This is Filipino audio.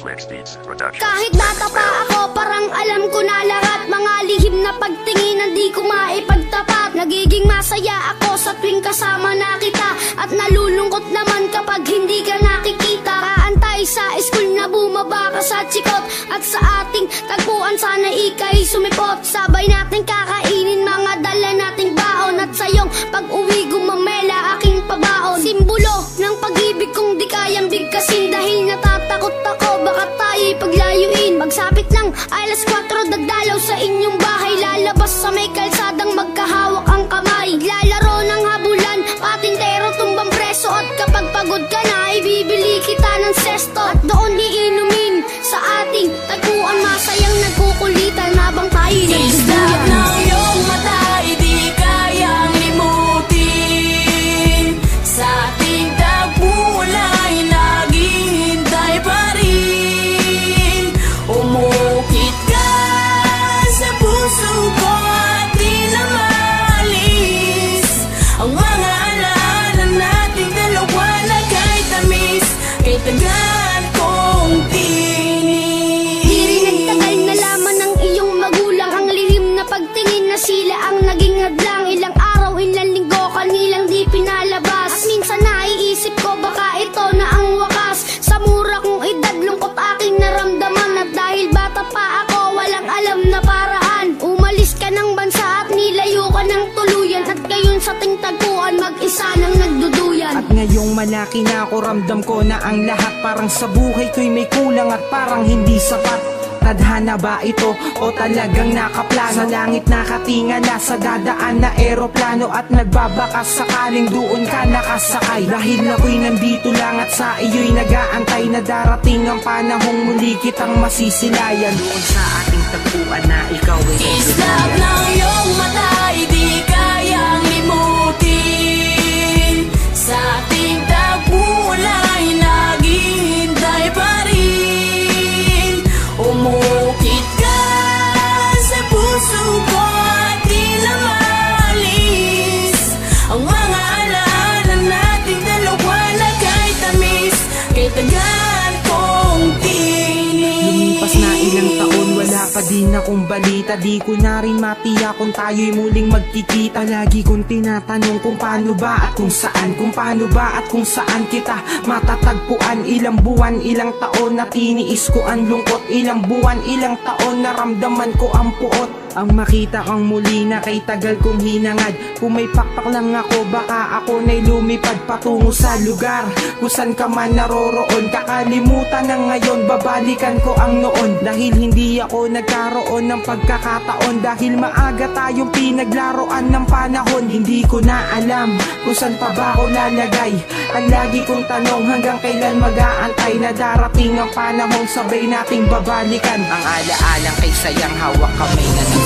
Flex Beats Production. Kahit bata pa ako, parang alam ko na lahat. Mga lihim na pagtingin, di ko maipagtapat. Nagiging masaya ako sa tuwing kasama na kita, at nalulungkot naman kapag hindi ka nakikita. Kaantay sa school na bumaba ka sa chikot, at sa ating tagpuan sana ika'y sumipot. Sabay natin kakainin mga dala nating baon, at sayong pag-uwi gumamela aking pabaon. Simbolo ng pag-ibig kong di kayang bigkasin, dahil natatakot ako baka tayo'y paglayuin. Magsapit lang alas 4, dagdalaw sa inyong bahay, lalabas sa may kalsadang magkahawak ang kamay. Lalaro ng habulan, patintero tumbang preso, at kapag pagod ka na ibibili kita ng sesto. At doon iinumin sa ating tagpuan, masayang nagkukulitan habang tayo'y nagduduyan. ng iyong mata, di kayang limutin. Sa ating tagpuan ay naghihintay pa rin. Umukit ka sa puso ko at di na maalis ang mga alaala nating dalawa na kahit tamis, kay tagal kong tinis. Di rin nagtagal na laman ng iyong magulang, ang lihim na pagtingin na sila ang naging hadlang. Ilang araw, ilang linggo, kanilang di pinalabas, at minsan naiisip ko baka ito na ang wakas. Sa mura kong edad, lungkot aking naramdaman, at dahil bata pa ako, walang alam na paraan. Umalis ka ng bansa at nilayo ka ng tuluyan, at ngayon sa ting tagpuan mag-isa nang nagduduyan. At ngayong malaki na ako, ramdam ko na ang lahat parang sa buhay ko'y may kulang at parang hindi sapat. Tadhana ba ito o talagang nakaplano? Sa langit nakatingala sa dadaan na eroplano, at nagbabakas sakaling doon ka nakasakay. Dahil ako'y nandito lang at sa iyo'y nag-aantay na darating ang panahong muli kitang masisilayan. Doon sa ating tagpuan na ikaw ay Islap ng iyong mata, di kayang limutin. Sa ating tagpuan ay naghihintay pa rin. Umukit ka sa puso ko at di na maalis ang mga alaala nating dalawa na kahit tamis, kay tagal kong tinis. Lumipas na ilang taon, wala pa din akong balita. Di ko na rin matiyak kung tayo'y muling magkikita. Lagi kong tinatanong kung paano ba at kung saan, kung paano ba at kung saan kita matatagpuan. Ilang buwan, ilang taon na tiniis ko ang lungkot. Ilang buwan, ilang taon naramdaman ko ang puot. Ang makita kang muli na kay tagal kong hinangad. Kung may pakpak lang ako, baka ako na'y lumipad patungo sa lugar kung saan ka man naroroon. Kakalimutan na ngayon, babalikan ko ang noon. Dahil hindi ako nagkaroon ng pagkakataon, dahil maaga tayong pinaglaruan ng panahon. Hindi ko na alam kung saan pa ba ako lalagay. Ang lagi kong tanong, hanggang kailan mag-aantay na darating ang panahon sabay nating babalikan. Ang alaalang kay sayang hawak kamay na